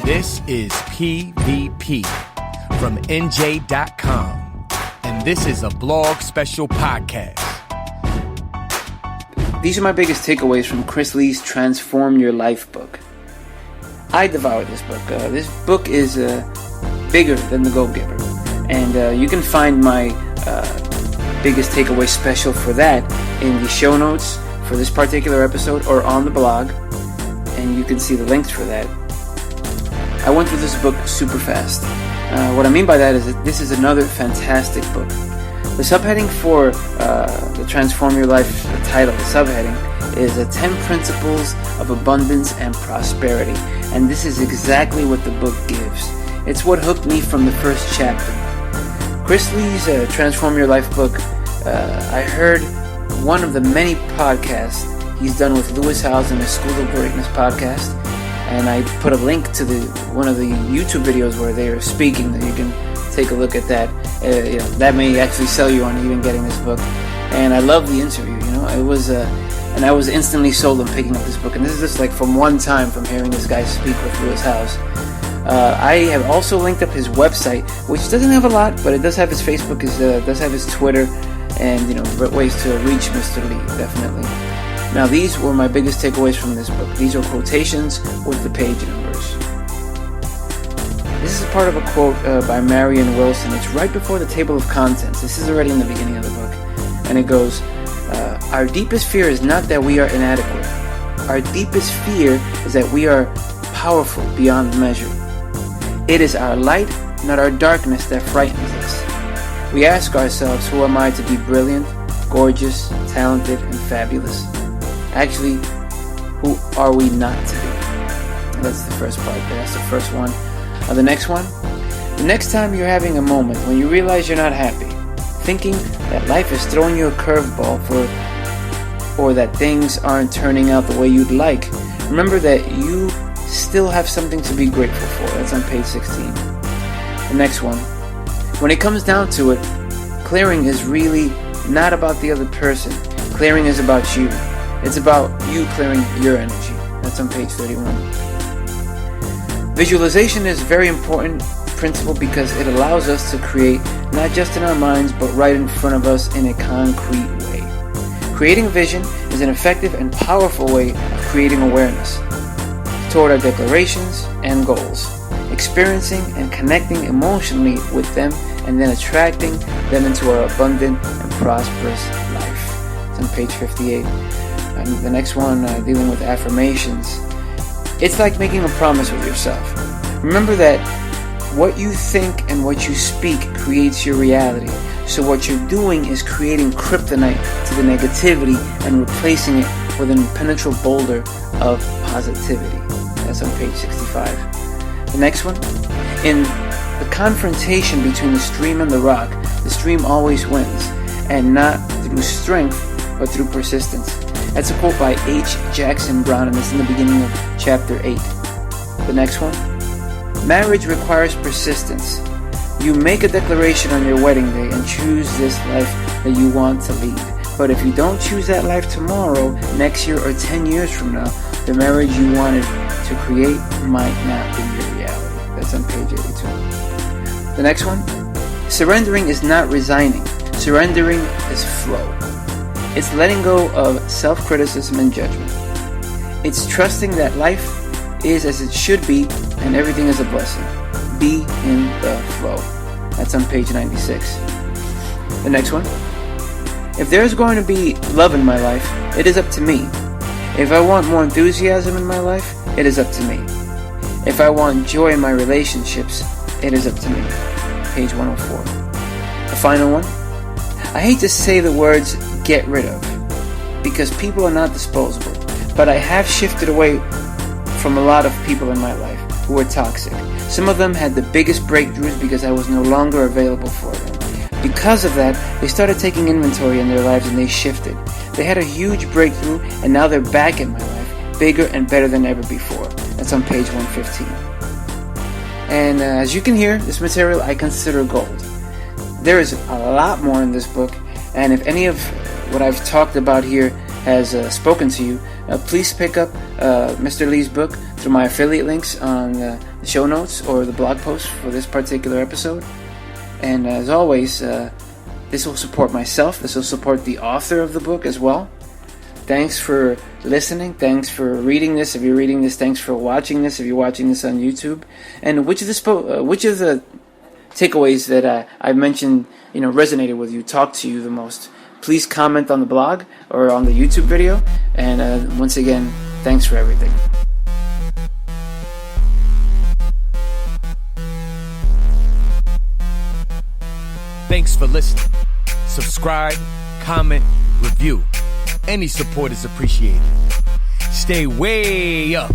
This is PvP from NJ.com, and this is a blog special podcast. These are my biggest takeaways from Chris Lee's Transform Your Life book. I devoured this book. This book is bigger than The Go-Giver, and you can find my biggest takeaway special for that in the show notes for this particular episode or on the blog, and you can see the links for that. I went through this book super fast. What I mean by that is that this is another fantastic book. The subheading for the Transform Your Life title, the subheading, is 10 Principles of Abundance and Prosperity. And this is exactly what the book gives. It's what hooked me from the first chapter. Chris Lee's Transform Your Life book, I heard one of the many podcasts he's done with Lewis Howes and his School of Greatness podcast. And I put a link to one of the YouTube videos where they are speaking that you can take a look at that. That may actually sell you on even getting this book. And I love the interview. It was, and I was instantly sold on picking up this book. And this is just like from one time from hearing this guy speak with Lewis Howes. I have also linked up his website, which doesn't have a lot, but it does have his Facebook, does have his Twitter, and ways to reach Mr. Lee, definitely. Now, these were my biggest takeaways from this book. These are quotations with the page numbers. This is a part of a quote by Marianne Wilson. It's right before the table of contents. This is already in the beginning of the book. And it goes, our deepest fear is not that we are inadequate. Our deepest fear is that we are powerful beyond measure. It is our light, not our darkness, that frightens us. We ask ourselves, who am I to be brilliant, gorgeous, talented, and fabulous? Actually, who are we not to be? That's the first part there. That's the first one. The next one. The next time you're having a moment when you realize you're not happy, thinking that life is throwing you a curveball or that things aren't turning out the way you'd like, remember that you still have something to be grateful for. That's on page 16. The next one. When it comes down to it, clearing is really not about the other person. Clearing is about you. It's about you clearing your energy. That's on page 31. Visualization is a very important principle because it allows us to create not just in our minds but right in front of us in a concrete way. Creating vision is an effective and powerful way of creating awareness toward our declarations and goals, experiencing and connecting emotionally with them, and then attracting them into our abundant and prosperous life. It's on page 58. And the next one, dealing with affirmations. It's like making a promise with yourself. Remember that what you think and what you speak creates your reality. So what you're doing is creating kryptonite to the negativity and replacing it with an impenetrable boulder of positivity. That's on page 65. The next one. In the confrontation between the stream and the rock, the stream always wins, and not through strength, but through persistence. That's a quote by H. Jackson Brown, and it's in the beginning of chapter 8. The next one. Marriage requires persistence. You make a declaration on your wedding day and choose this life that you want to lead. But if you don't choose that life tomorrow, next year, or 10 years from now, the marriage you wanted to create might not be your reality. That's on page 82. The next one. Surrendering is not resigning. Surrendering is flow. It's letting go of self-criticism and judgment. It's trusting that life is as it should be and everything is a blessing. Be in the flow. That's on page 96. The next one. If there's going to be love in my life, it is up to me. If I want more enthusiasm in my life, it is up to me. If I want joy in my relationships, it is up to me. Page 104. The final one. I hate to say the words get rid of, because people are not disposable, but I have shifted away from a lot of people in my life who were toxic. Some of them had the biggest breakthroughs because I was no longer available for them. Because of that, they started taking inventory in their lives and they shifted. They had a huge breakthrough and now they're back in my life, bigger and better than ever before. That's on page 115. And as you can hear, this material I consider gold. There is a lot more in this book, and if any of what I've talked about here has spoken to you, please pick up Mr. Lee's book through my affiliate links on the show notes or the blog post for this particular episode. And as always, this will support myself. This will support the author of the book as well. Thanks for listening. Thanks for reading this. If you're reading this, thanks for watching this. If you're watching this on YouTube, and which of the takeaways that I mentioned, resonated with you, talked to you the most? Please comment on the blog or on the YouTube video. And once again, thanks for everything. Thanks for listening. Subscribe, comment, review. Any support is appreciated. Stay way up